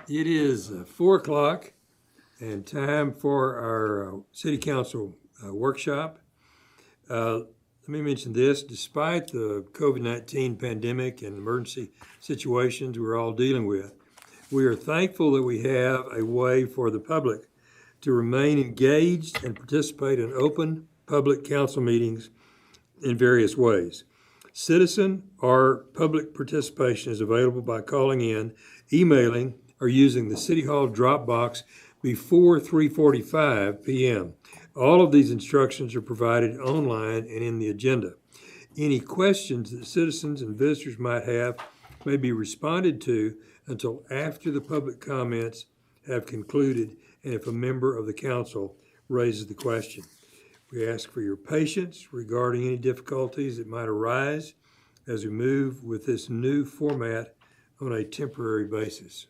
It is 4 o'clock and time for our City Council workshop. Let me mention this, despite the COVID-19 pandemic and emergency situations we're all dealing with, we are thankful that we have a way for the public to remain engaged and participate in open public council meetings in various ways. Citizen or public participation is available by calling in, emailing, or using the City Hall drop box before 3:45 p.m. All of these instructions are provided online and in the agenda. Any questions that citizens and visitors might have may be responded to until after the public comments have concluded and if a member of the council raises the question. We ask for your patience regarding any difficulties that might arise as we move with this new format on a temporary basis.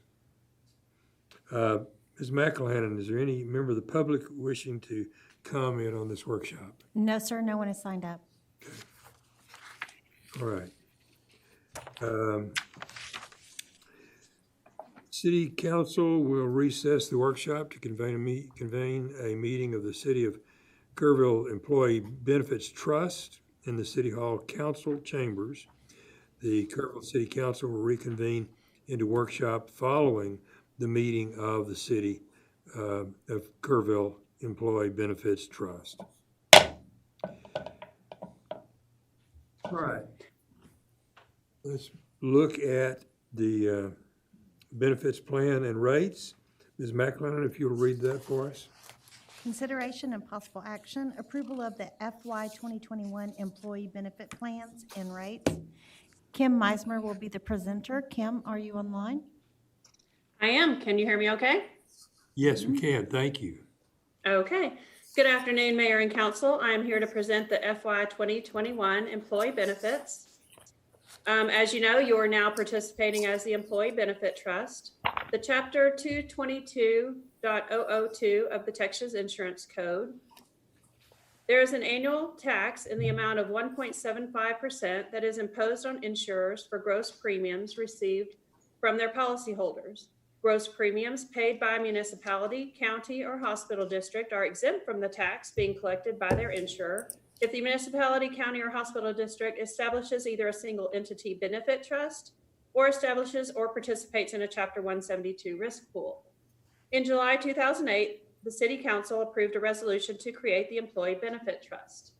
Ms. McElhannon, is there any member of the public wishing to comment on this workshop? No, sir, no one has signed up. Okay. All right. City Council will recess the workshop to convene a meeting of the City of Kerrville Employee Benefits Trust in the City Hall Council Chambers. The Kerrville City Council will reconvene into workshop following the meeting of the City of Kerrville Employee Benefits Trust. All right. Let's look at the benefits plan and rates. Ms. McElhannon, if you'll read that for us. Consideration and possible action, approval of the FY 2021 employee benefit plans and rates. Kim Meismer will be the presenter. Kim, are you online? I am. Can you hear me okay? Yes, we can. Thank you. Okay. Good afternoon, Mayor and Council. I am here to present the FY 2021 employee benefits. As you know, you are now participating as the Employee Benefit Trust. The Chapter 222.002 of the Texas Insurance Code. There is an annual tax in the amount of 1.75% that is imposed on insurers for gross premiums received from their policyholders. Gross premiums paid by a municipality, county, or hospital district are exempt from the tax being collected by their insurer if the municipality, county, or hospital district establishes either a single entity benefit trust or establishes or participates in a Chapter 172 risk pool. In July 2008, the City Council approved a resolution to create the Employee Benefit Trust.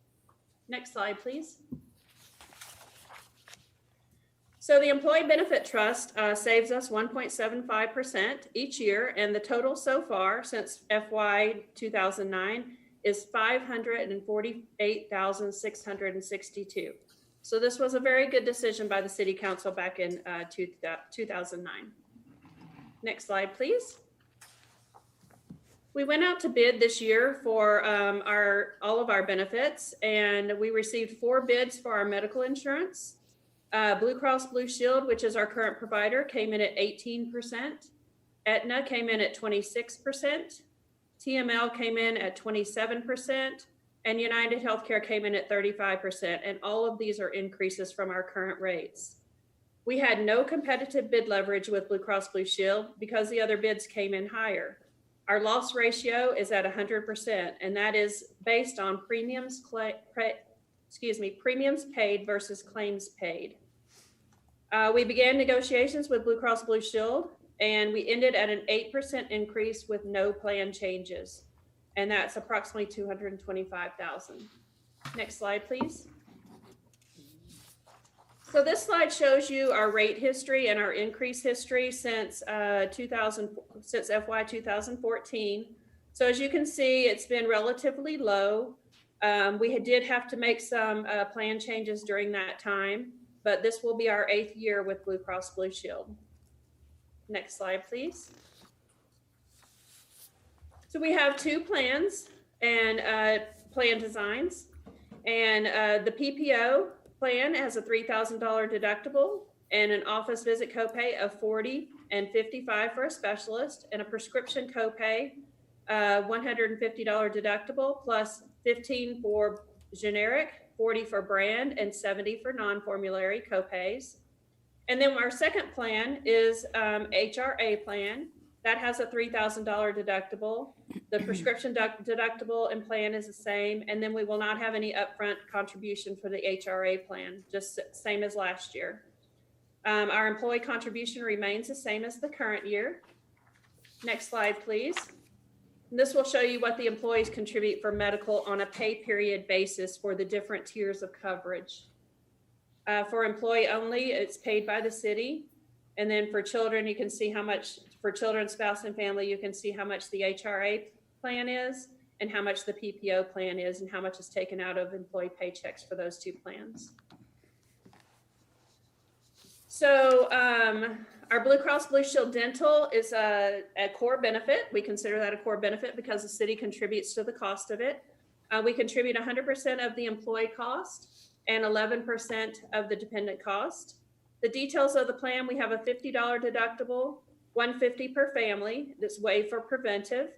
Next slide, please. So the Employee Benefit Trust saves us 1.75% each year, and the total so far since FY 2009 is $548,662. So this was a very good decision by the City Council back in 2009. Next slide, please. We went out to bid this year for all of our benefits, and we received 4 bids for our medical insurance. Blue Cross Blue Shield, which is our current provider, came in at 18%. Aetna came in at 26%. TML came in at 27%. And United Healthcare came in at 35%. And all of these are increases from our current rates. We had no competitive bid leverage with Blue Cross Blue Shield because the other bids came in higher. Our loss ratio is at 100%, and that is based on premiums paid versus claims paid. We began negotiations with Blue Cross Blue Shield, and we ended at an 8% increase with no plan changes, and that's approximately $225,000. Next slide, please. So this slide shows you our rate history and our increase history since FY 2014. So as you can see, it's been relatively low. We did have to make some plan changes during that time, but this will be our 8th year with Blue Cross Blue Shield. Next slide, please. So we have 2 plans and plan designs, and the PPO plan has a $3,000 deductible and an office visit copay of $40 and $55 for a specialist, and a prescription copay, $150 deductible plus $15 for generic, $40 for brand, and $70 for non-formulary copays. And then our second plan is HRA plan. That has a $3,000 deductible. The prescription deductible and plan is the same. And then we will not have any upfront contribution for the HRA plan, just same as last year. Our employee contribution remains the same as the current year. Next slide, please. And this will show you what the employees contribute for medical on a pay period basis for the different tiers of coverage. For employee only, it's paid by the city. And then for children, you can see how much, for children, spouse, and family, you can see how much the HRA plan is and how much the PPO plan is and how much is taken out of employee paychecks for those two plans. So our Blue Cross Blue Shield Dental is a core benefit. We consider that a core benefit because the city contributes to the cost of it. We contribute 100% of the employee cost and 11% of the dependent cost. The details of the plan, we have a $50 deductible, $150 per family, that's waived for preventive,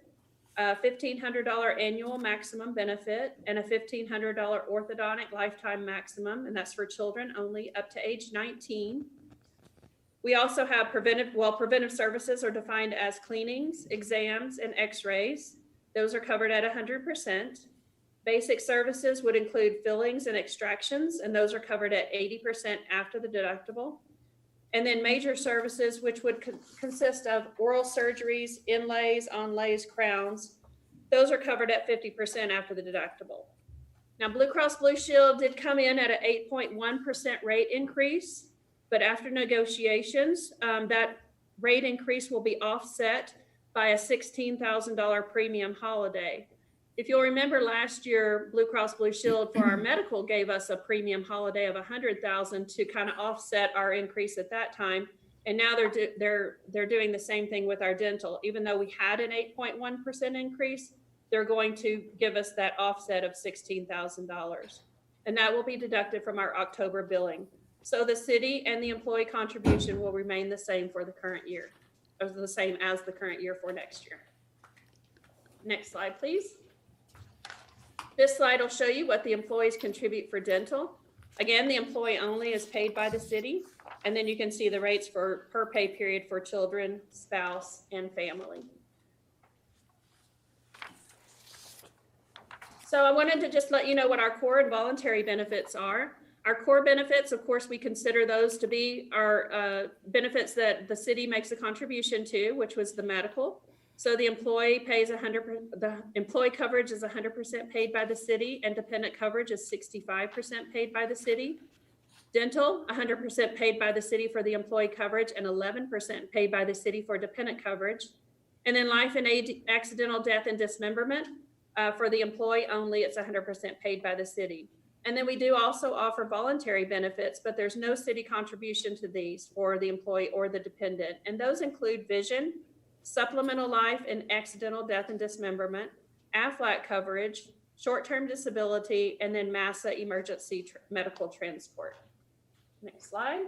a $1,500 annual maximum benefit, and a $1,500 orthodontic lifetime maximum, and that's for children only up to age 19. We also have preventive services are defined as cleanings, exams, and x-rays. Those are covered at 100%. Basic services would include fillings and extractions, and those are covered at 80% after the deductible. And then major services, which would consist of oral surgeries, inlays, onlays, crowns, those are covered at 50% after the deductible. Now, Blue Cross Blue Shield did come in at an 8.1% rate increase, but after negotiations, that rate increase will be offset by a $16,000 premium holiday. If you'll remember last year, Blue Cross Blue Shield for our medical gave us a premium holiday of $100,000 to kind of offset our increase at that time. And now they're doing the same thing with our dental. Even though we had an 8.1% increase, they're going to give us that offset of $16,000. And that will be deducted from our October billing. So the city and the employee contribution will remain the same for the current year, or the same as the current year for next year. Next slide, please. This slide will show you what the employees contribute for dental. Again, the employee only is paid by the city. And then you can see the rates for per pay period for children, spouse, and family. So I wanted to just let you know what our core and voluntary benefits are. Our core benefits, of course, we consider those to be our benefits that the city makes a contribution to, which was the medical. So the employee pays 100%, the employee coverage is 100% paid by the city, and dependent coverage is 65% paid by the city. Dental, 100% paid by the city for the employee coverage and 11% paid by the city for dependent coverage. And then life and accidental death and dismemberment, for the employee only, it's 100% paid by the city. And then we do also offer voluntary benefits, but there's no city contribution to these for the employee or the dependent. And those include vision, supplemental life and accidental death and dismemberment, AFLAC coverage, short-term disability, and then MASA emergency medical transport. Next slide.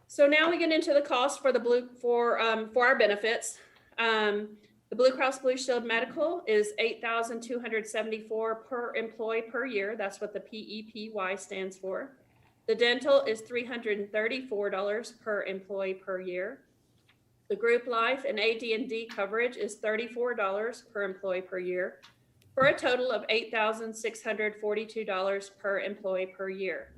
So now we get into the cost for the for our benefits. The Blue Cross Blue Shield Medical is $8,274 per employee per year. That's what the PEPY stands for. The dental is $334 per employee per year. The group life and AD&D coverage is $34 per employee per year, for a total of $8,642 per employee per year.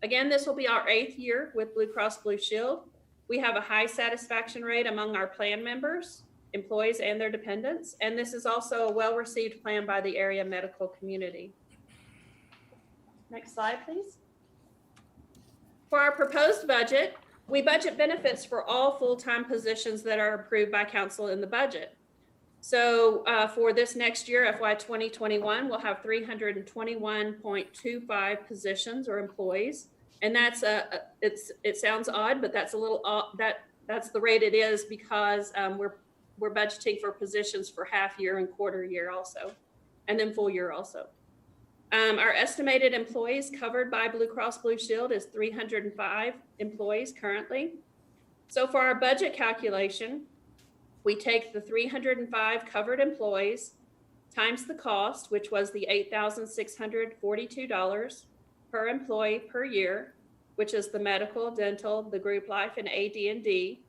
Again, this will be our 8th year with Blue Cross Blue Shield. We have a high satisfaction rate among our plan members, employees, and their dependents. And this is also a well-received plan by the area medical community. Next slide, please. For our proposed budget, we budget benefits for all full-time positions that are approved by council in the budget. So for this next year, FY 2021, we'll have 321.25 positions or employees. And that's it sounds odd, but that's a little that's the rate it is because we're budgeting for positions for half year and quarter year also, and then full year also. Our estimated employees covered by Blue Cross Blue Shield is 305 employees currently. So for our budget calculation, we take the 305 covered employees times the cost, which was the $8,642 per employee per year, which is the medical, dental, the group life, and AD&D,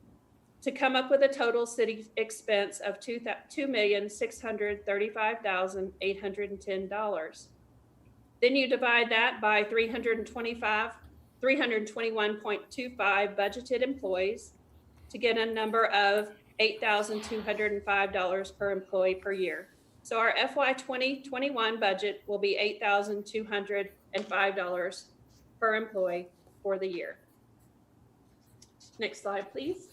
to come up with a total city expense of $2,635,810. Then you divide that by 321.25 budgeted employees to get a number of $8,205 per employee per year. So our FY 2021 budget will be $8,205 per employee for the year. Next slide, please.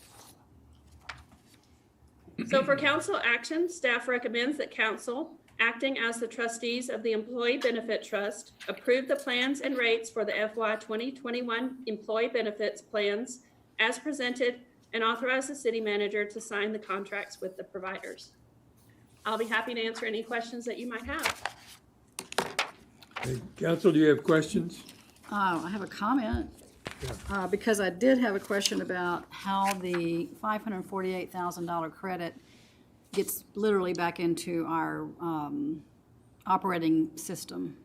So for council action, staff recommends that council, acting as the trustees of the Employee Benefit Trust, approve the plans and rates for the FY 2021 employee benefits plans as presented and authorize the city manager to sign the contracts with the providers. I'll be happy to answer any questions that you might have. Hey, Council, do you have questions? I have a comment, because I did have a question about how the $548,000 credit gets literally back into our operating system.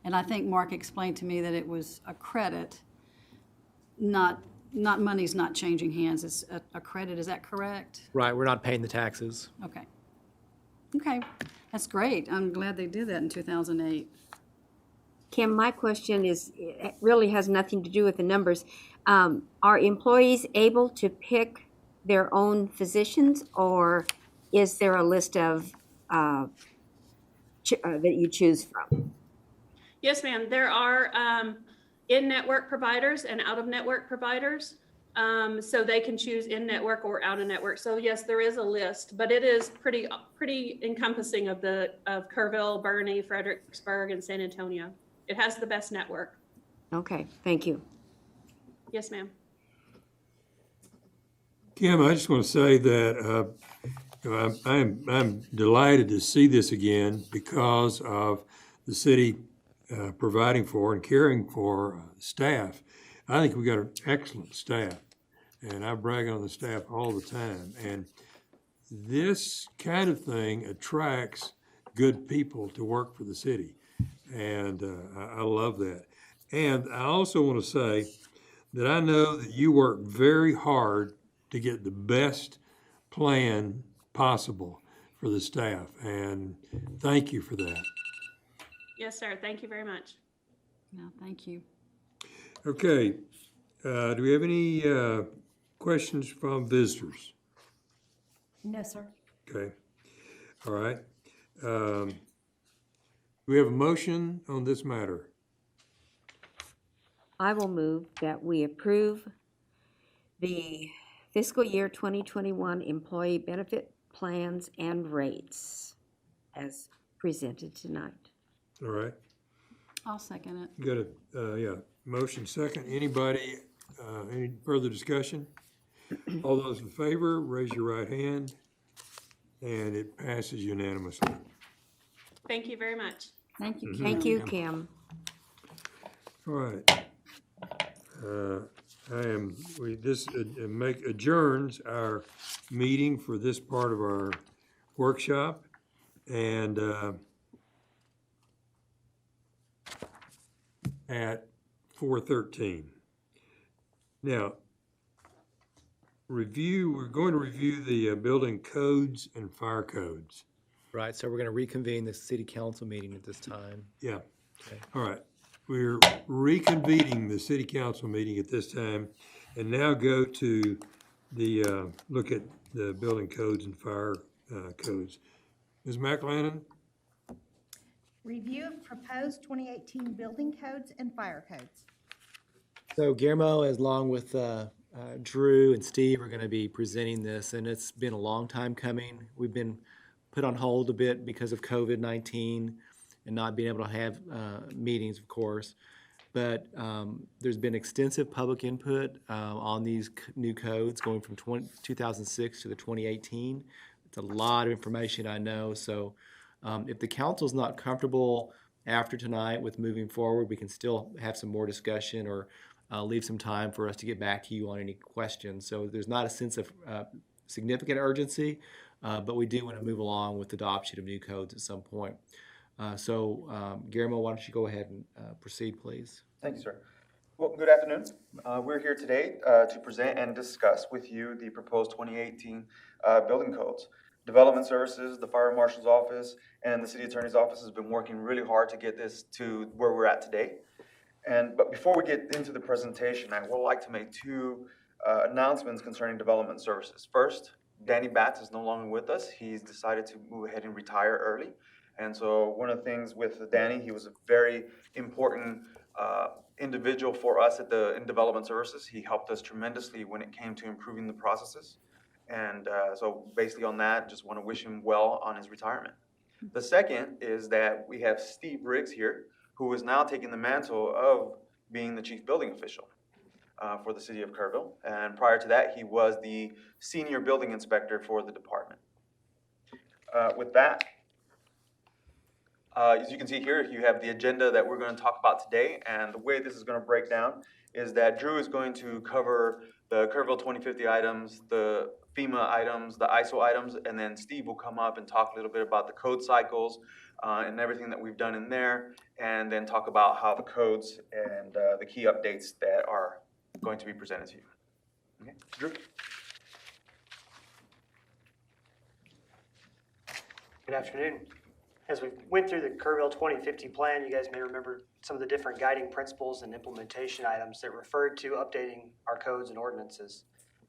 And I think Mark explained to me that it was a credit, not money's not changing hands, it's a credit, is that correct? Right, we're not paying the taxes. Okay. Okay, that's great. I'm glad they did that in 2008. Kim, my question is, it really has nothing to do with the numbers. Are employees able to pick their own physicians, or is there a list of that you choose from? Yes, ma'am. There are in-network providers and out-of-network providers. So they can choose in-network or out-of-network. So yes, there is a list, but it is pretty encompassing of Kerrville, Bernie, Fredericksburg, and San Antonio. It has the best network. Okay, thank you. Yes, ma'am. Kim, I just want to say that I'm delighted to see this again because of the city providing for and caring for staff. I think we got an excellent staff, and I brag on the staff all the time. And this kind of thing attracts good people to work for the city, and I love that. And I also want to say that I know that you work very hard to get the best plan possible for the staff, and thank you for that. Yes, sir. Thank you very much. No, thank you. Okay, do we have any questions from visitors? No, sir. Okay, all right. Do we have a motion on this matter? I will move that we approve the fiscal year 2021 employee benefit plans and rates as presented tonight. All right, I'll second it. got a, motion second. Anybody, any further discussion? All those in favor, raise your right hand, and it passes unanimously. Thank you very much. Thank you, Kim. Thank you, Kim. All right. This adjourns our meeting for this part of our workshop, and at 4:13. Now, we're going to review the building codes and fire codes. Right, so we're going to reconvene the city council meeting at this time. Yeah. Okay. All right. We're reconvening the city council meeting at this time, and now go to the look at the building codes and fire codes. Ms. McLennan? Review of proposed 2018 building codes and fire codes. So Guillermo, along with Drew and Steve, are going to be presenting this, and it's been a long time coming. We've been put on hold a bit because of COVID-19 and not being able to have meetings, of course. But there's been extensive public input on these new codes going from 2006 to the 2018. It's a lot of information, I know. So if the council's not comfortable after tonight with moving forward, we can still have some more discussion or leave some time for us to get back to you on any questions. So there's not a sense of significant urgency, but we do want to move along with the adoption of new codes at some point. So Guillermo, why don't you go ahead and proceed, please? Thanks, sir. Well, good afternoon. We're here today to present and discuss with you the proposed 2018 building codes. Development Services, the Fire Marshal's Office, and the City Attorney's Office has been working really hard to get this to where we're at today. But before we get into the presentation, I would like to make two announcements concerning Development Services. First, Danny Batts is no longer with us. He's decided to move ahead and retire early. And so one of the things with Danny, he was a very important individual for us in Development Services. He helped us tremendously when it came to improving the processes. And so basically on that, just want to wish him well on his retirement. The second is that we have Steve Riggs here, who is now taking the mantle of being the chief building official for the city of Kerrville. And prior to that, he was the senior building inspector for the department. With that, as you can see here, you have the agenda that we're going to talk about today. And the way this is going to break down is that Drew is going to cover the Kerrville 2050 items, the FEMA items, the ISO items, and then Steve will come up and talk a little bit about the code cycles and everything that we've done in there, and then talk about how the codes and the key updates that are going to be presented to you. Okay, Drew? Good afternoon. As we went through the Kerrville 2050 plan, you guys may remember some of the different guiding principles and implementation items that referred to updating our codes and ordinances.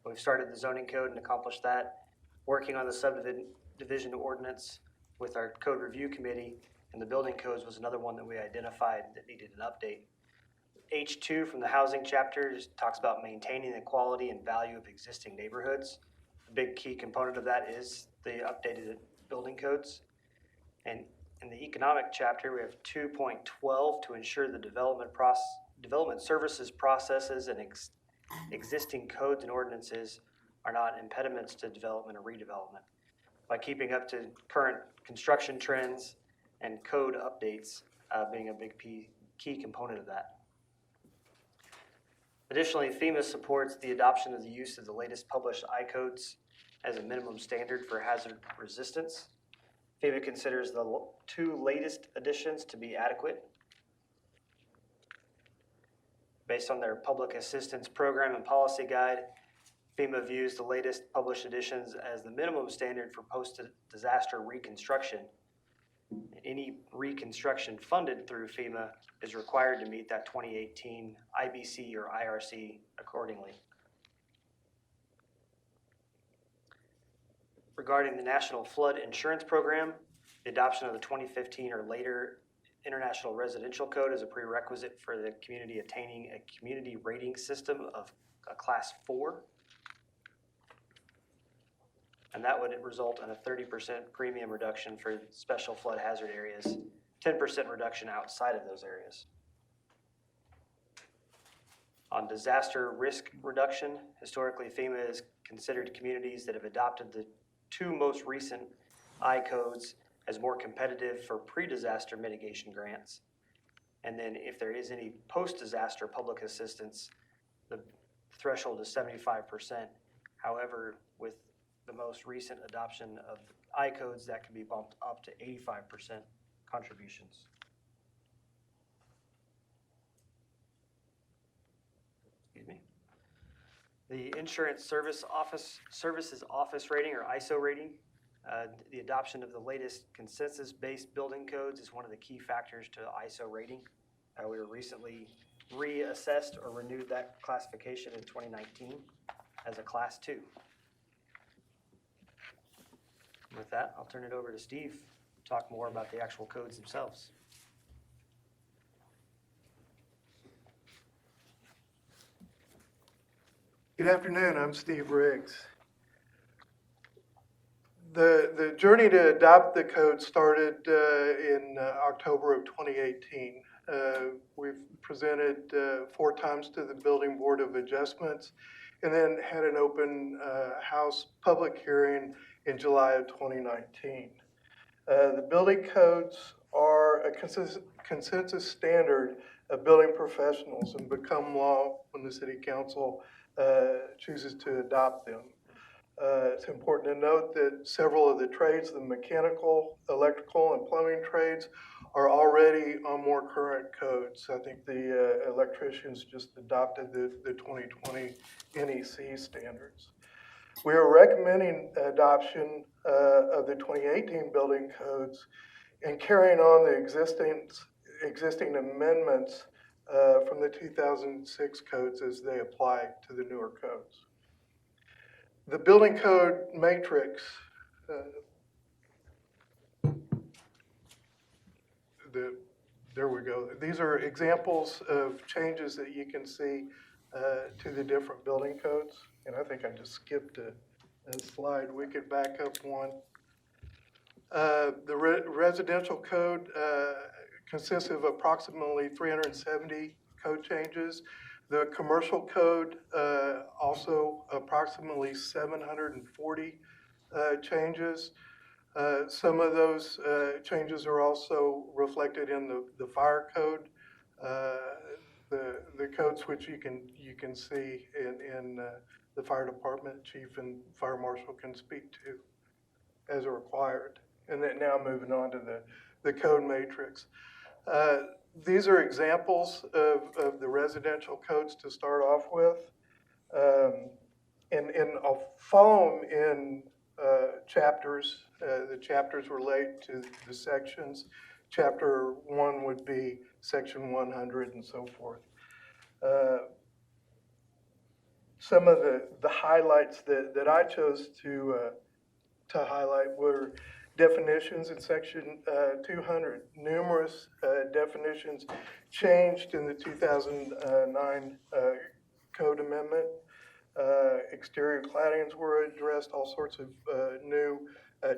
We've started the zoning code and accomplished that, working on the subdivision ordinance with our code review committee, and the building codes was another one that we identified that needed an update. H2 from the housing chapter just talks about maintaining the quality and value of existing neighborhoods. A big key component of that is the updated building codes. And in the economic chapter, we have 2.12 to ensure the development services processes and existing codes and ordinances are not impediments to development or redevelopment. By keeping up to current construction trends and code updates being a big key component of that. Additionally, FEMA supports the adoption of the use of the latest published I-codes as a minimum standard for hazard resistance. FEMA considers the two latest additions to be adequate. Based on their public assistance program and policy guide, FEMA views the latest published editions as the minimum standard for post-disaster reconstruction. Any reconstruction funded through FEMA is required to meet that 2018 IBC or IRC accordingly. Regarding the National Flood Insurance Program, the adoption of the 2015 or later International Residential Code is a prerequisite for the community attaining a community rating system of a Class 4. And that would result in a 30% premium reduction for special flood hazard areas, 10% reduction outside of those areas. On disaster risk reduction, historically FEMA has considered communities that have adopted the two most recent I-codes as more competitive for pre-disaster mitigation grants. And then if there is any post-disaster public assistance, the threshold is 75%. However, with the most recent adoption of I-codes, that can be bumped up to 85% contributions. Excuse me. The Insurance Services Office rating, or ISO rating, the adoption of the latest consensus-based building codes is one of the key factors to ISO rating. We were recently reassessed or renewed that classification in 2019 as a Class 2. With that, I'll turn it over to Steve to talk more about the actual codes themselves. Good afternoon, I'm Steve Riggs. The journey to adopt the code started in October of 2018. We've presented 4 times to the Building Board of Adjustments and then had an open house public hearing in July of 2019. The building codes are a consensus standard of building professionals and become law when the City Council chooses to adopt them. It's important to note that several of the trades, the mechanical, electrical, and plumbing trades, are already on more current codes. I think the electricians just adopted the 2020 NEC standards. We are recommending adoption of the 2018 building codes and carrying on the existing amendments from the 2006 codes as they apply to the newer codes. The building code matrix, there we go. These are examples of changes that you can see to the different building codes. And I think I just skipped a slide. We could back up one. The residential code consists of approximately 370 code changes. The commercial code also approximately 740 changes. Some of those changes are also reflected in the fire code, the codes which you can see in the fire department. Chief and fire marshal can speak to as required. And then now moving on to the code matrix. These are examples of the residential codes to start off with. And I'll follow them in chapters. The chapters relate to the sections. Chapter 1 would be section 100 and so forth. Some of the highlights that I chose to highlight were definitions in section 200. Numerous definitions changed in the 2009 code amendment. Exterior claddings were addressed. All sorts of new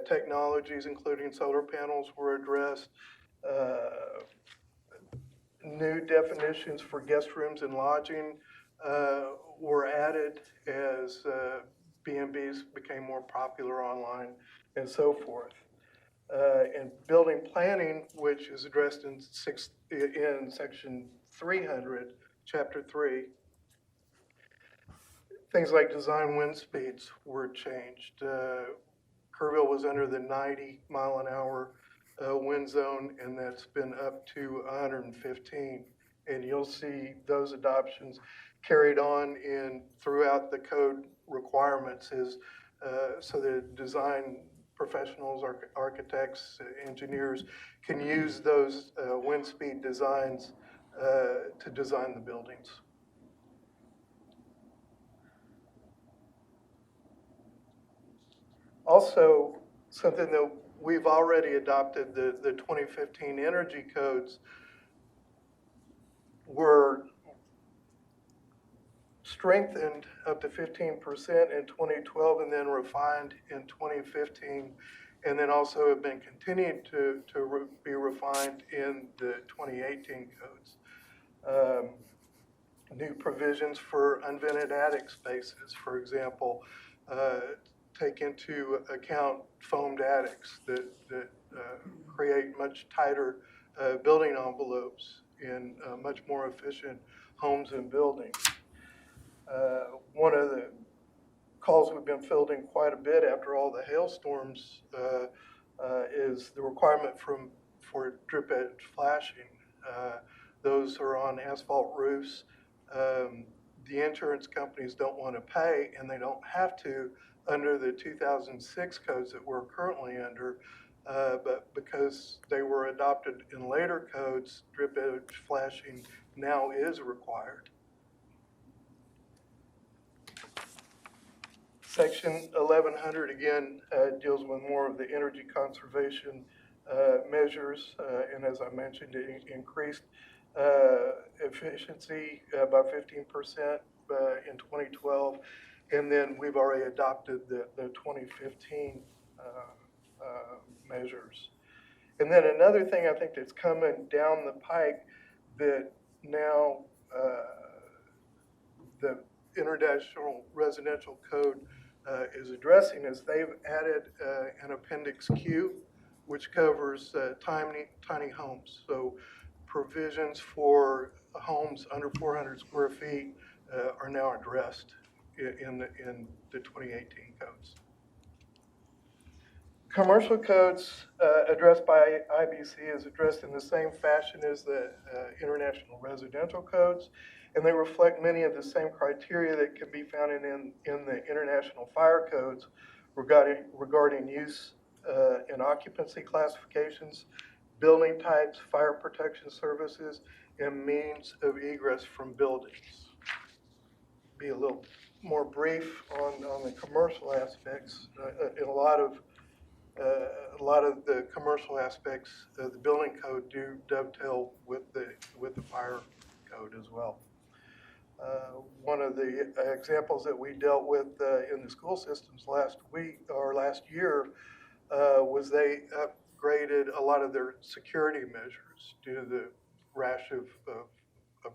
technologies, including solar panels, were addressed. New definitions for guest rooms and lodging were added as B&Bs became more popular online and so forth. And building planning, which is addressed in section 300, chapter 3, things like design wind speeds were changed. Kerrville was under the 90 mile an hour wind zone, and that's been up to 115. And you'll see those adoptions carried on throughout the code requirements so that design professionals, architects, engineers can use those wind speed designs to design the buildings. Also, something that we've already adopted, the 2015 energy codes were strengthened up to 15% in 2012 and then refined in 2015, and then also have been continued to be refined in the 2018 codes. New provisions for unvented attic spaces, for example, take into account foamed attics that create much tighter building envelopes in much more efficient homes and buildings. One of the calls we've been fielding quite a bit after all the hailstorms is the requirement for drip edge flashing. Those are on asphalt roofs. The insurance companies don't want to pay, and they don't have to under the 2006 codes that we're currently under, but because they were adopted in later codes, drip edge flashing now is required. Section 1100 again deals with more of the energy conservation measures, and as I mentioned, it increased efficiency by 15% in 2012, and then we've already adopted the 2015 measures. And then another thing I think that's coming down the pike that now the International Residential Code is addressing is they've added an Appendix Q, which covers tiny homes. So provisions for homes under 400 square feet are now addressed in the 2018 codes. Commercial codes addressed by IBC is addressed in the same fashion as the international residential codes, and they reflect many of the same criteria that can be found in the international fire codes regarding use and occupancy classifications, building types, fire protection services, and means of egress from buildings. Be a little more brief on the commercial aspects. In a lot of the commercial aspects of the building code do dovetail with the fire code as well. One of the examples that we dealt with in the school systems last year was they upgraded a lot of their security measures due to the rash of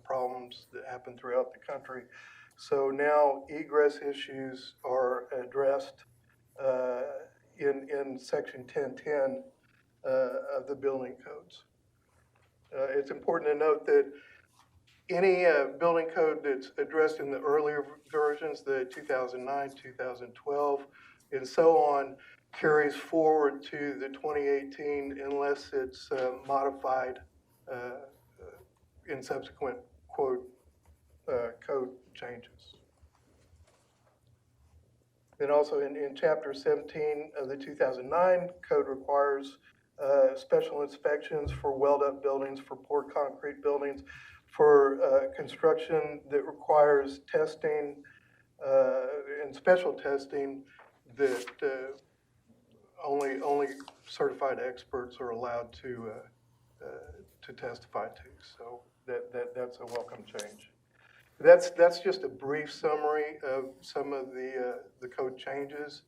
problems that happen throughout the country. So now egress issues are addressed in section 1010 of the building codes. It's important to note that any building code that's addressed in the earlier versions, the 2009, 2012, and so on, carries forward to the 2018 unless it's modified in subsequent code changes. Then also in Chapter 17 of the 2009 code requires special inspections for weld-up buildings, for poured concrete buildings, for construction that requires testing and special testing that only certified experts are allowed to testify to. So that's a welcome change. That's just a brief summary of some of the code changes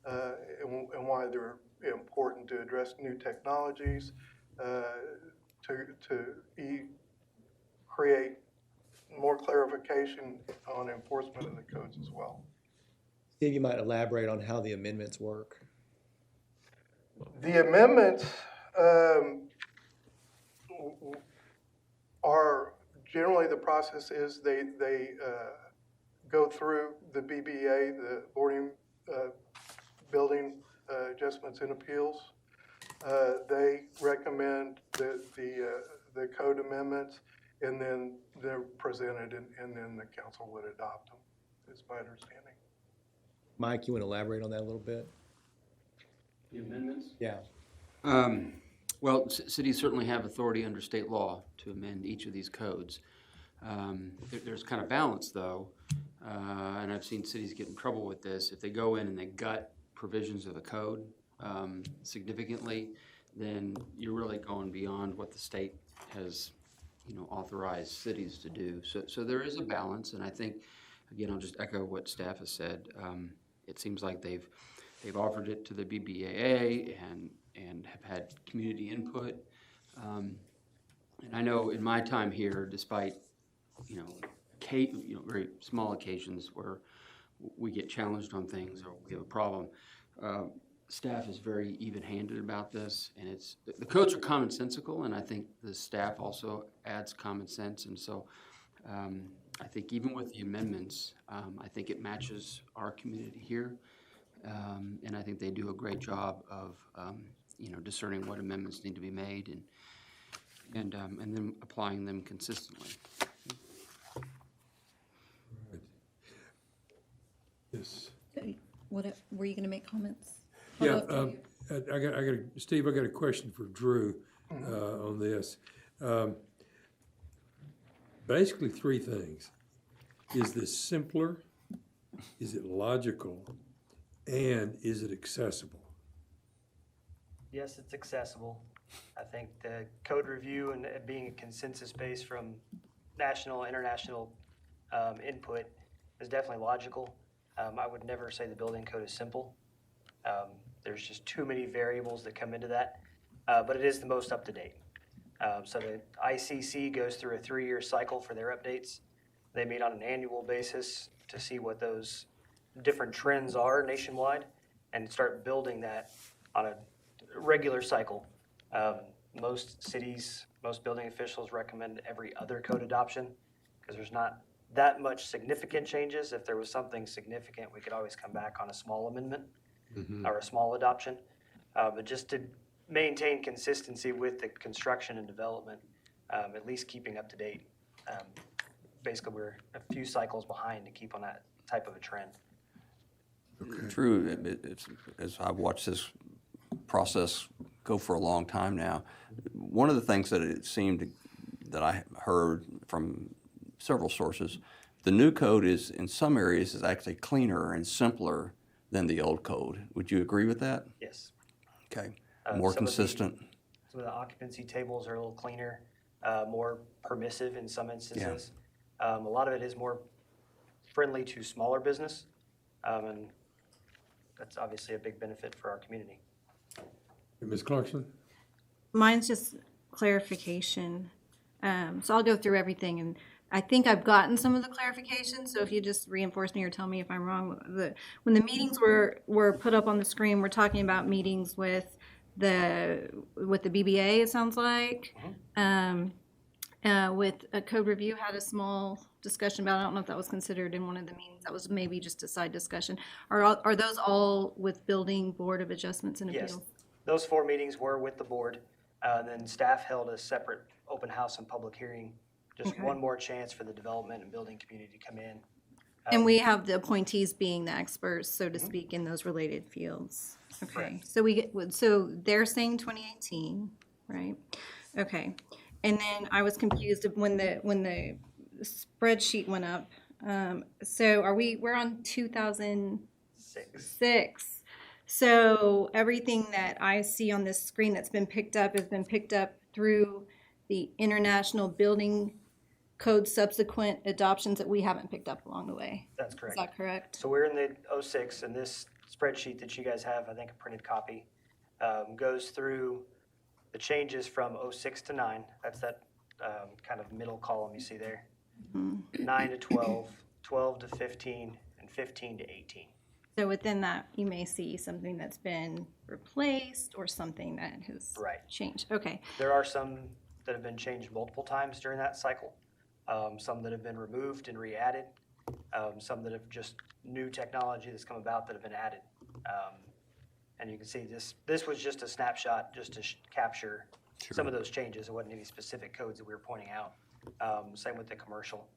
and why they're important to address new technologies, to create more clarification on enforcement of the codes as well. Steve, you might elaborate on how the amendments work. The amendments are generally, the process is they go through the BBA, the Boarding Building Adjustments and Appeals. They recommend the code amendments, and then they're presented, and then the council would adopt them, is my understanding. Mike, you want to elaborate on that a little bit? The amendments? Yeah. Well, cities certainly have authority under state law to amend each of these codes. There's kind of balance, though, and I've seen cities get in trouble with this. If they go in and they gut provisions of the code significantly, then you're really going beyond what the state has, authorized cities to do. So there is a balance, and I think, again, I'll just echo what staff has said. It seems like they've offered it to the BBAA and have had community input. And I know in my time here, despite very small occasions where we get challenged on things or we have a problem, staff is very even-handed about this, and the codes are commonsensical, and I think the staff also adds common sense, and so I think even with the amendments, I think it matches our community here, and I think they do a great job of discerning what amendments need to be made and then applying them consistently. Yes. What, were you going to make comments? Yeah, Steve, I got a question for Drew on this. Basically, three things. Is this simpler? Is it logical? And is it accessible? Yes, it's accessible. I think the code review and it being a consensus base from national, international input is definitely logical. I would never say the building code is simple. There's just too many variables that come into that, but it is the most up to date. So the ICC goes through a 3-year cycle for their updates. They meet on an annual basis to see what those different trends are nationwide and start building that on a regular cycle. Most cities, most building officials recommend every other code adoption because there's not that much significant changes. If there was something significant, we could always come back on a small amendment or a small adoption. But just to maintain consistency with the construction and development, at least keeping up to date. Basically, we're a few cycles behind to keep on that type of a trend. True, as I've watched this process go for a long time now, one of the things that it seemed that I heard from several sources, the new code is, in some areas, is actually cleaner and simpler than the old code. Would you agree with that? Yes. Okay, Some more of the- consistent? Some of the occupancy tables are a little cleaner, more permissive in some instances. A lot of it is more friendly to smaller business, and that's obviously a big benefit for our community. Ms. Clarkson? Mine's just clarification. So I'll go through everything, and I think I've gotten some of the clarification, so if you just reinforce me or tell me if I'm wrong. When the meetings were put up on the screen, we're talking about meetings with the BBA, it sounds like. With a code review, had a small discussion about it. I don't know if that was considered in one of the meetings. That was maybe just a side discussion. Are those all with Building Board of Adjustments and Yes, Appeals? those 4 meetings were with the board. Then staff held a separate open house and public hearing. Just Okay. one more chance for the development and building community to come in. And we have the appointees being the experts, so to speak, in those related fields. Okay, Correct. so they're saying 2018, right? Okay, and then I was confused when the spreadsheet went up. So we're on 2006. 6. So everything that I see on this screen that's been picked up has been picked up through the International Building Code subsequent adoptions that we haven't picked up along the way. That's Is correct. that correct? So we're in the 06, and this spreadsheet that you guys have, I think a printed copy, goes through the changes from 06 to 9. That's that kind of middle column you see there. 9 to 12, 12 to 15, and 15 to 18. So within that, you may see something that's been replaced or something that has Right. changed. Okay, There are some that have been changed multiple times during that cycle, some that have been removed and re-added, some that have just new technology that's come about that have been added. And you can see this was just a snapshot just to capture some of those changes. It wasn't any specific codes that we were pointing out. Same with the commercial.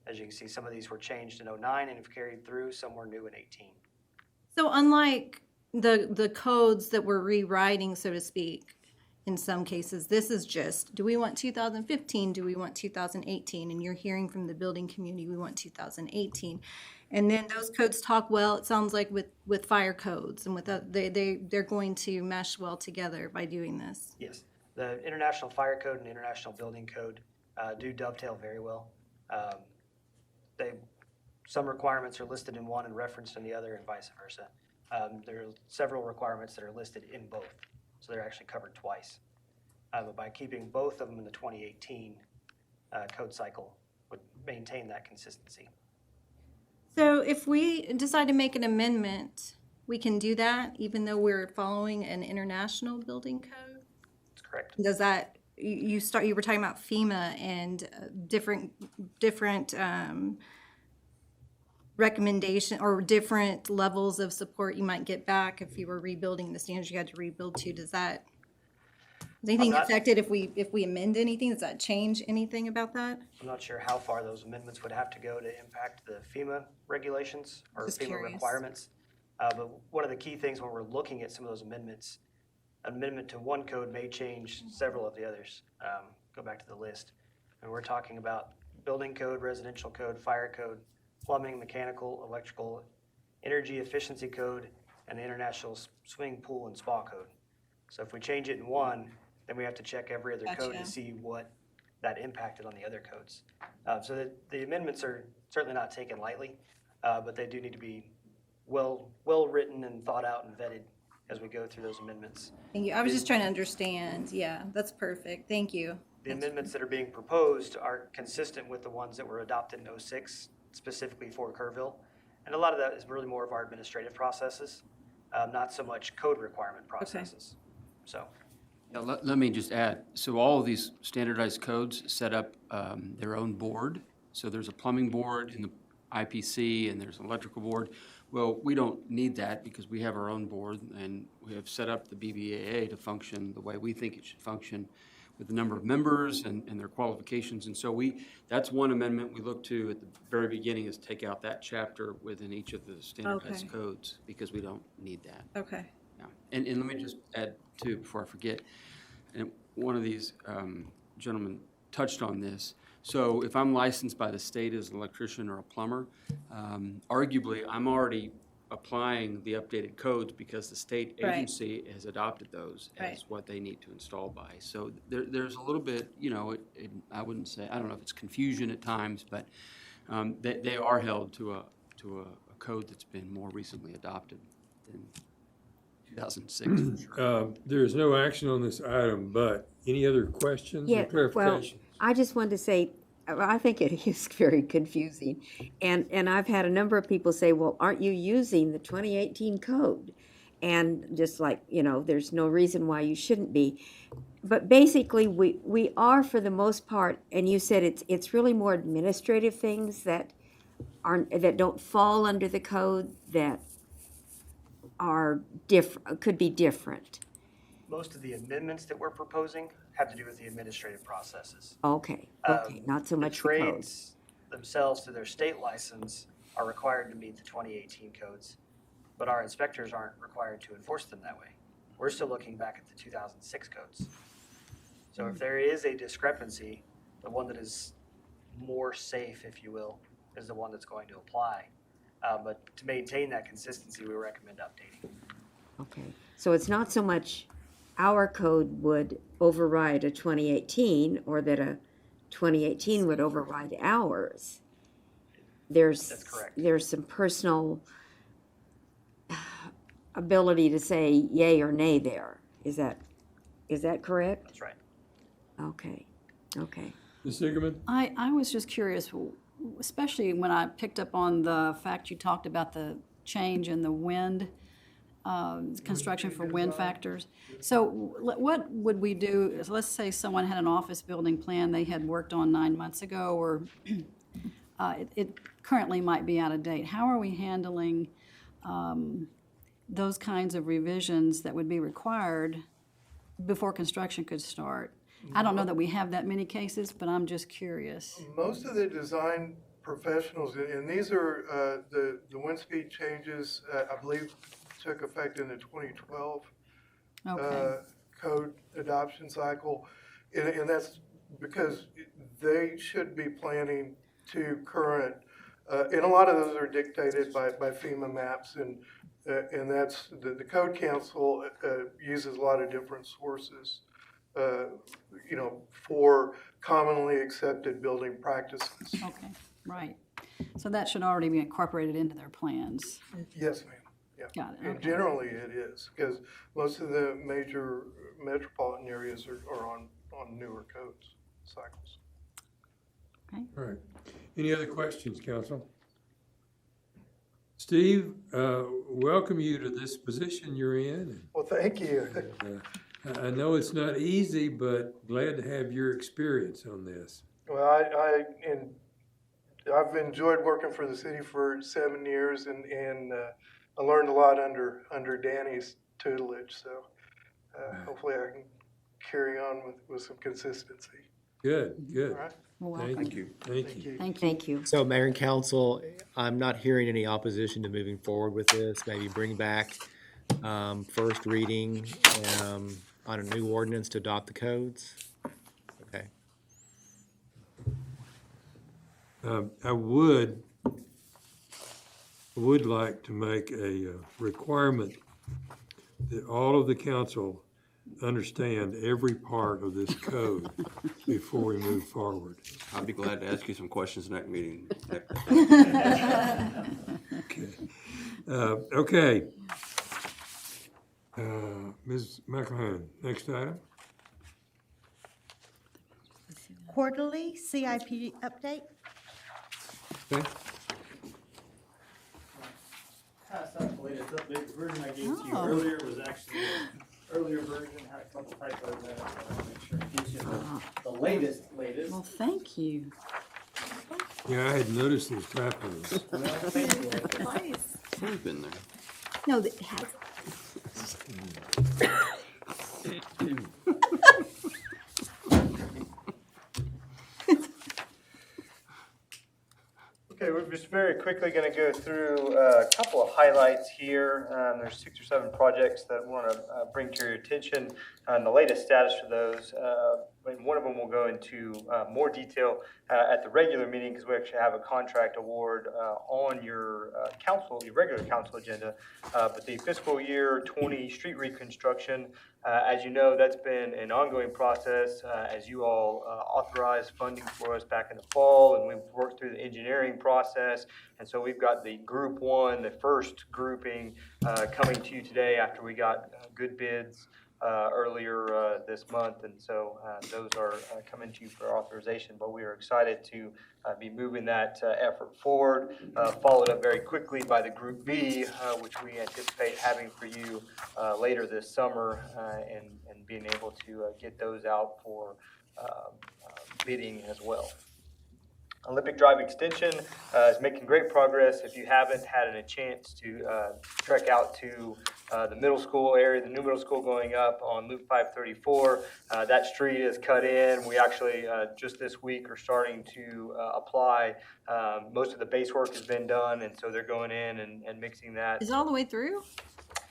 As you can see, some of these were changed in 09 and have carried through, some were new in 18. so unlike the codes that we're rewriting, so to speak, in some cases, this is just, do we want 2015? Do we want 2018? And you're hearing from the building community, we want 2018. And then those codes talk well, it sounds like with fire codes and with, they're going to mesh well together by doing this. Yes, the International Fire Code and International Building Code do dovetail very well. Some requirements are listed in one and referenced in the other and vice versa. There are several requirements that are listed in both, so they're actually covered twice. But by keeping both of them in the 2018 code cycle would maintain that consistency. So if we decide to make an amendment, we can do that even though we're following an international building code? That's correct. Does that, you were talking about FEMA and different recommendation or different levels of support you might get back if you were rebuilding the standards you had to rebuild to. Is anything not- affected if we amend anything? Does that change anything about that? I'm not sure how far those amendments would have to go to impact the FEMA regulations or Just FEMA curious. requirements. But one of the key things when we're looking at some of those amendments, an amendment to one code may change several of the others. Go back to the list. And we're talking about building code, residential code, fire code, plumbing, mechanical, electrical, energy efficiency code, and the international swimming pool and spa code. So if we change it in one, then we have to check every other code Gotcha. to see what that impacted on the other codes. So the amendments are certainly not taken lightly, but they do need to be well-written and thought out and vetted as we go through those amendments. Thank you. I was just trying to understand. Yeah, that's perfect. Thank you. The amendments that are being proposed are consistent with the ones that were adopted in 06, specifically for Kerrville. And a lot of that is really more of our administrative processes, not so much code requirement processes. So, Yeah, let me just add, so all of these standardized codes set up their own board. So there's a plumbing board in the IPC and there's an electrical board. Well, we don't need that because we have our own board and we have set up the BBAA to function the way we think it should function with the number of members and their qualifications. And so that's one amendment we look to at the very beginning is take out that chapter within each of the standardized Okay. codes because we don't need that. Okay. Yeah. And let me just add too, before I forget, and one of these gentlemen touched on this. So if I'm licensed by the state as an electrician or a plumber, arguably I'm already applying the updated codes because the state Right. agency has adopted those Right. as what they need to install by. So there's a little bit, I wouldn't say, I don't know if it's confusion at times, but they are held to a code that's been more recently adopted than 2006 for sure. There's no action on this item, but any other questions or Yeah, well, clarifications? I just wanted to say, I think it is very confusing. And I've had a number of people say, well, aren't you using the 2018 code? And just like, there's no reason why you shouldn't be. But basically, we are for the most part, and you said it's really more administrative things that don't fall under the code that are could be different. Most of the amendments that we're proposing have to do with the administrative processes. Okay, not so much The the code. trades themselves, through their state license, are required to meet the 2018 codes, but our inspectors aren't required to enforce them that way. We're still looking back at the 2006 codes. So if there is a discrepancy, the one that is more safe, if you will, is the one that's going to apply. But to maintain that consistency, we recommend updating. Okay, so it's not so much our code would override a 2018 or that a 2018 would override ours. That's correct. There's some personal ability to say yay or nay there. Is that correct? That's right. Okay. Ms. Sigerman? I was just curious, especially when I picked up on the fact you talked about the change in the wind, construction for wind factors. So what would we do, let's say someone had an office building plan they had worked on 9 months ago, or it currently might be out of date. How are we handling those kinds of revisions that would be required before construction could start? I don't know that we have that many cases, but I'm just curious. Most of the design professionals, and these are the wind speed changes, I believe took effect in the 2012 Okay, code adoption cycle. And that's because they should be planning to current, and a lot of those are dictated by FEMA maps, and that's, the code council uses a lot of different sources, for commonly accepted building practices. okay, right. So that should already be incorporated into their plans. Yes, ma'am. Yeah. Got it, And okay. generally it is, because most of the major metropolitan areas are on newer codes cycles. All right. Any other questions, council? Steve, welcome you to this position you're in. Well, thank you. I know it's not easy, but glad to have your experience on this. Well, I've enjoyed working for the city for 7 years, and I learned a lot under Danny's tutelage. So hopefully I can carry on with some consistency. Good. All right. Well, Thank you. Thank you. Thank you. So Mayor and Council, I'm not hearing any opposition to moving forward with this. Maybe bring back first reading on a new ordinance to adopt the codes. Okay. I would like to make a requirement that all of the council understand every part of this code before we move forward. I'd be glad to ask you some questions next meeting. Okay. Ms. McElhannon, next item. Quarterly CIP update. Okay. That's not the latest update. The version I gave to you Oh. earlier was actually an earlier version, had a couple typos in it, so I want to make sure it gives you the latest. well, thank you. Yeah, I had noticed those typos. Well, thank you. always been there. No, it has. Okay, we're just very quickly going to go through a couple of highlights here. There's 6 or 7 projects that I want to bring to your attention and the latest status for those. And one of them will go into more detail at the regular meeting because we actually have a contract award on your regular council agenda. But the fiscal year 20 street reconstruction, as you know, that's been an ongoing process as you all authorized funding for us back in the fall, and we've worked through the engineering process. And so we've got the group one, the first grouping, coming to you today after we got good bids earlier this month, and so those are coming to you for authorization. But we are excited to be moving that effort forward, followed up very quickly by the Group B, which we anticipate having for you later this summer, and being able to get those out for bidding as well. Olympic Drive Extension is making great progress. If you haven't had a chance to trek out to the middle school area, the new middle school going up on Loop 534, that street is cut in. We actually just this week are starting to apply. Most of the base work has been done, and so they're going in and mixing that. Is it all the way through?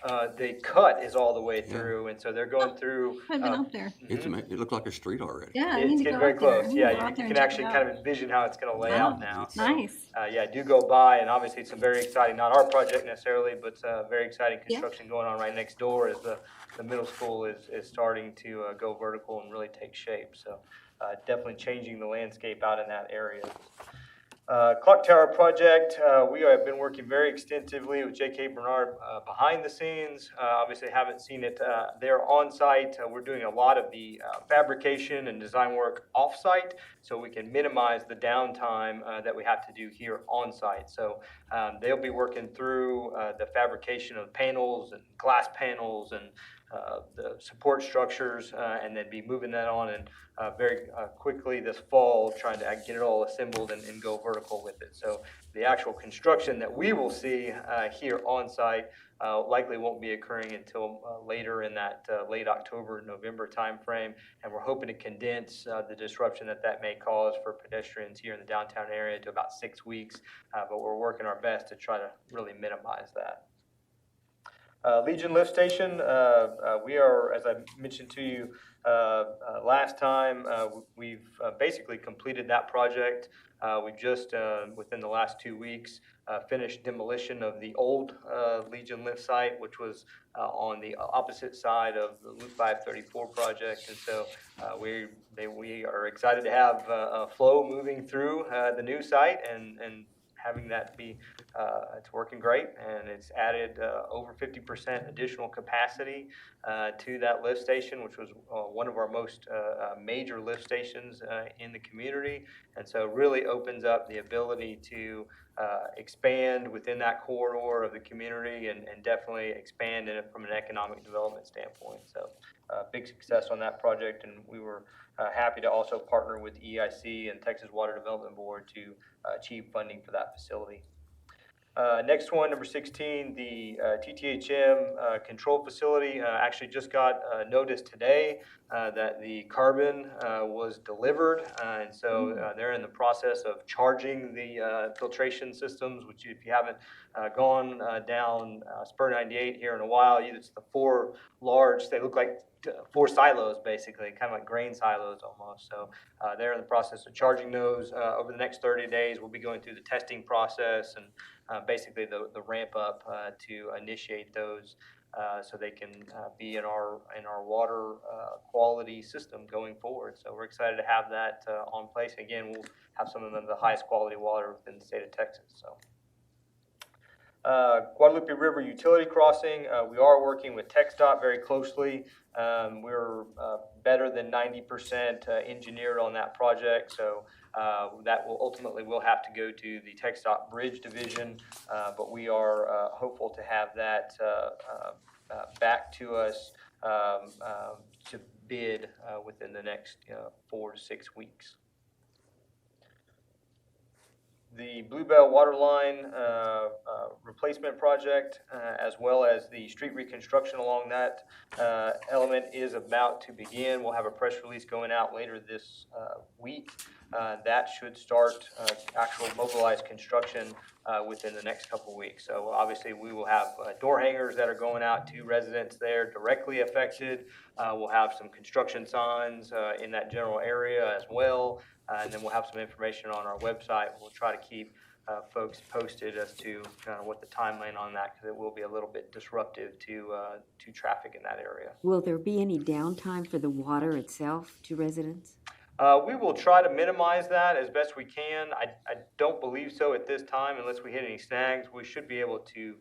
The cut is all the way through, and so they're going through. I've been up there. It looked like a street already. Yeah, I It's need to getting go very up there. I close. need to Yeah, go out you there can and check actually it kind out. of envision how it's going to lay out now. So, Nice. yeah, do go by, and obviously it's some very exciting, not our project necessarily, but very exciting construction going on right next door as the middle school is starting to go vertical and really take shape. So definitely changing the landscape out in that area. Clock Tower project, we have been working very extensively with J.K. Bernard behind the scenes. Obviously haven't seen it there on site. We're doing a lot of the fabrication and design work off site so we can minimize the downtime that we have to do here on site. So they'll be working through the fabrication of panels and glass panels and the support structures, and then be moving that on and very quickly this fall, trying to get it all assembled and go vertical with it. So the actual construction that we will see here on site likely won't be occurring until later in that late October, November timeframe, and we're hoping to condense the disruption that may cause for pedestrians here in the downtown area to about 6 weeks, but we're working our best to try to really minimize that. Legion Lift Station, we are, as I mentioned to you last time, we've basically completed that project. We've just, within the last 2 weeks, finished demolition of the old Legion Lift site, which was on the opposite side of the Loop 534 project. And so we are excited to have flow moving through the new site and having that be, it's working great, and it's added over 50% additional capacity to that lift station, which was one of our most major lift stations in the community. And so really opens up the ability to expand within that corridor of the community and definitely expand in it from an economic development standpoint. So big success on that project, and we were happy to also partner with EIC and Texas Water Development Board to achieve funding for that facility. Next one, number 16, the TTHM control facility actually just got notice today that the carbon was delivered, and so they're in the process of charging the filtration systems, which if you haven't gone down Spur 98 here in a while, it's the 4 large, they look like 4 silos basically, kind of like grain silos almost. So they're in the process of charging those. Over the next 30 days, we'll be going through the testing process and basically the ramp up to initiate those so they can be in our water quality system going forward. So we're excited to have that on place. Again, we'll have some of the highest quality water within the state of Texas. So. Guadalupe River Utility Crossing, we are working with TxDOT very closely. We're better than 90% engineered on that project, so that will ultimately will have to go to the TxDOT Bridge Division, but we are hopeful to have that back to us to bid within the next 4 to 6 weeks. the Bluebell water line replacement project, as well as the street reconstruction along that element is about to begin. We'll have a press release going out later this week. That should start actual mobilized construction within the next couple of weeks. So obviously we will have door hangers that are going out to residents there directly affected. We'll have some construction signs in that general area as well. And then we'll have some information on our website. We'll try to keep folks posted as to kind of what the timeline on that, because it will be a little bit disruptive to traffic in that area. Will there be any downtime for the water itself to residents? We will try to minimize that as best we can. I don't believe so at this time, unless we hit any snags. We should be able to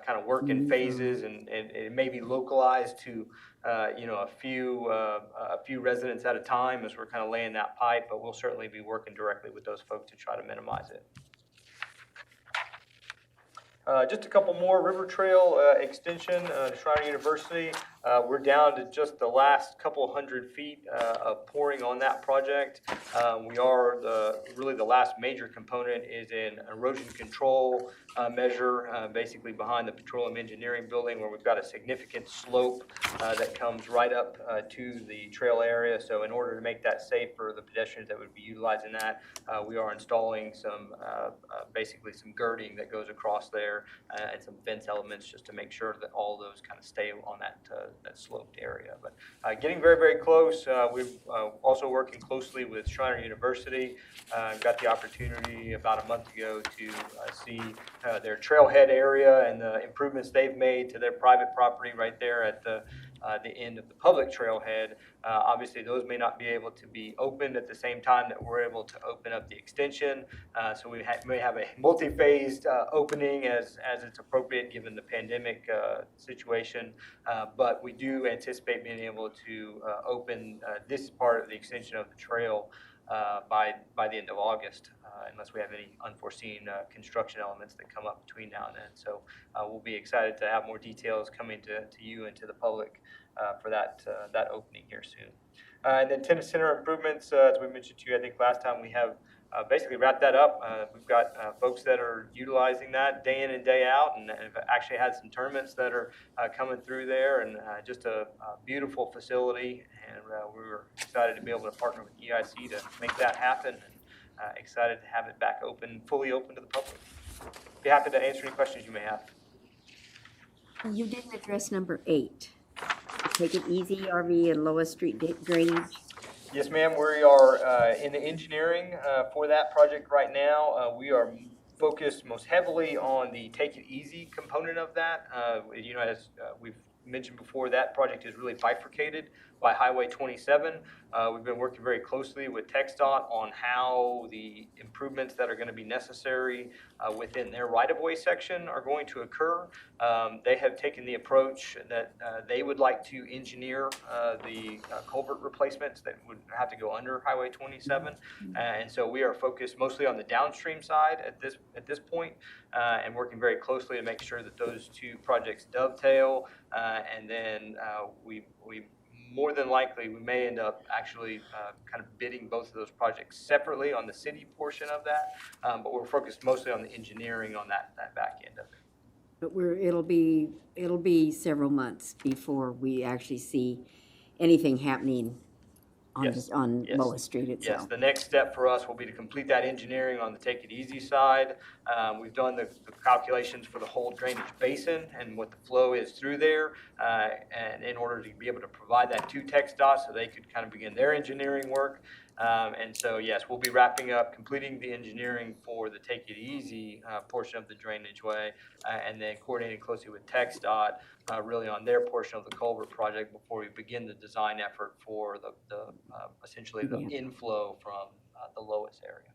kind of work in phases, and it may be localized to a few residents at a time as we're kind of laying that pipe. But we'll certainly be working directly with those folks to try to minimize it. Just a couple more River Trail extension to Schreiner University. We're down to just the last couple hundred feet of pouring on that project. We are really the last major component is an erosion control measure, basically behind the Petroleum Engineering Building, where we've got a significant slope that comes right up to the trail area. So in order to make that safe for the pedestrians that would be utilizing that, we are installing some basically some girding that goes across there and some fence elements just to make sure that all those kind of stay on that sloped area. But getting very, very close. We're also working closely with Schreiner University. Got the opportunity about a month ago to see their trailhead area and the improvements they've made to their private property right there at the end of the public trailhead. Obviously, those may not be able to be opened at the same time that we're able to open up the extension. So we may have a multi-phased opening as it's appropriate given the pandemic situation. But we do anticipate being able to open this part of the extension of the trail by the end of August, unless we have any unforeseen construction elements that come up between now and then. So we'll be excited to have more details coming to you and to the public for that opening here soon. And then tennis center improvements, as we mentioned to you, I think last time we have basically wrapped that up. We've got folks that are utilizing that day in and day out, and have actually had some tournaments that are coming through there, and just a beautiful facility. And we were excited to be able to partner with EIC to make that happen, and excited to have it back open, fully open to the public. Be happy to answer any questions you may have. You didn't address number 8. Take it easy, RV and Lois Street drainage. Yes, ma'am. We are in the engineering for that project right now. We are focused most heavily on the take it easy component of that. As we've mentioned before, that project is really bifurcated by Highway 27. We've been working very closely with TxDOT on how the improvements that are going to be necessary within their right-of-way section are going to occur. They have taken the approach that they would like to engineer the culvert replacements that would have to go under Highway 27. And so we are focused mostly on the downstream side at this point, and working very closely to make sure that those two projects dovetail. And then we more than likely, we may end up actually kind of bidding both of those projects separately on the city portion of that, but we're focused mostly on the engineering on that back end of it. But it'll be several months before we actually see anything happening on Lois Street itself. Yes, the next step for us will be to complete that engineering on the Take It Easy side. We've done the calculations for the whole drainage basin and what the flow is through there, and in order to be able to provide that to TxDOT so they could kind of begin their engineering work. And so, yes, we'll be wrapping up, completing the engineering for the Take It Easy portion of the drainage way, and then coordinating closely with TxDOT really on their portion of the culvert project before we begin the design effort for the essentially the inflow from the Lois area.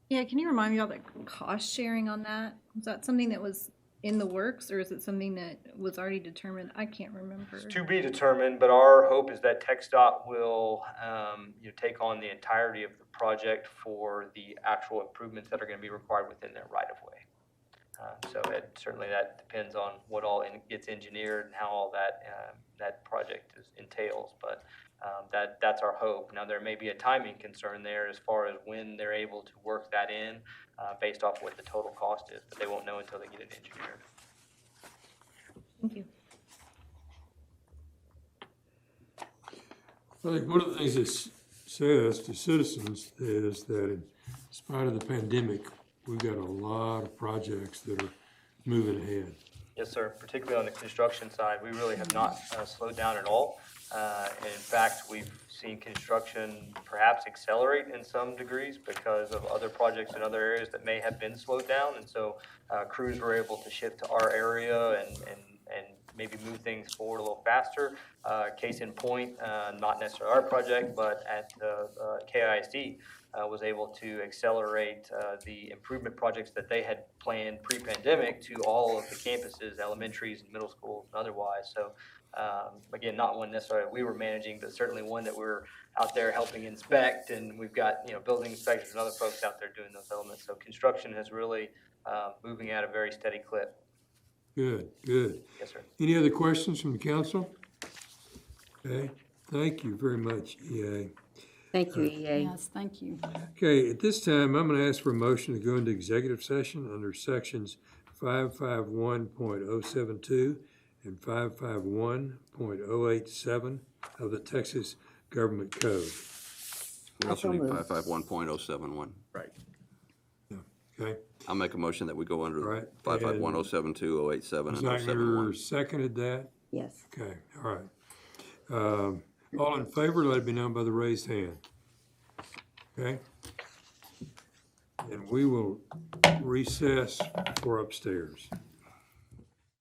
Yeah, can you remind me about the cost sharing on that? Was that something that was in the works, or is it something that was already determined? I can't remember. It's to be determined, but our hope is that TxDOT will take on the entirety of the project for the actual improvements that are going to be required within their right-of-way. So certainly that depends on what all gets engineered and how all that project entails. But that's our hope. Now, there may be a timing concern there as far as when they're able to work that in based off what the total cost is, but they won't know until they get it engineered. Thank you. I think one of the things it says to citizens is that in spite of the pandemic, we've got a lot of projects that are moving ahead. Yes, sir. Particularly on the construction side, we really have not slowed down at all. And in fact, we've seen construction perhaps accelerate in some degrees because of other projects in other areas that may have been slowed down. And so crews were able to shift to our area and maybe move things forward a little faster. Case in point, not necessarily our project, but at KISD was able to accelerate the improvement projects that they had planned pre-pandemic to all of the campuses, elementaries and middle schools and otherwise. So again, not one necessarily we were managing, but certainly one that we're out there helping inspect, and we've got building inspectors and other folks out there doing those elements. So construction is really moving at a very steady clip. Good, good. Yes, sir. Any other questions from the council? Okay, thank you very much, EA. Thank you, EA. Yes, thank you. Okay, at this time, I'm going to ask for a motion to go into executive session under sections 551.072 and 551.087 of the Texas Government Code. We also need 551.071. Right. Okay. I'll make a motion that we go under Right. 551.072, 087, and 071. Zagner seconded that? Yes. Okay, all right. All in favor, let it be known by the raised hand. Okay? And we will recess for upstairs.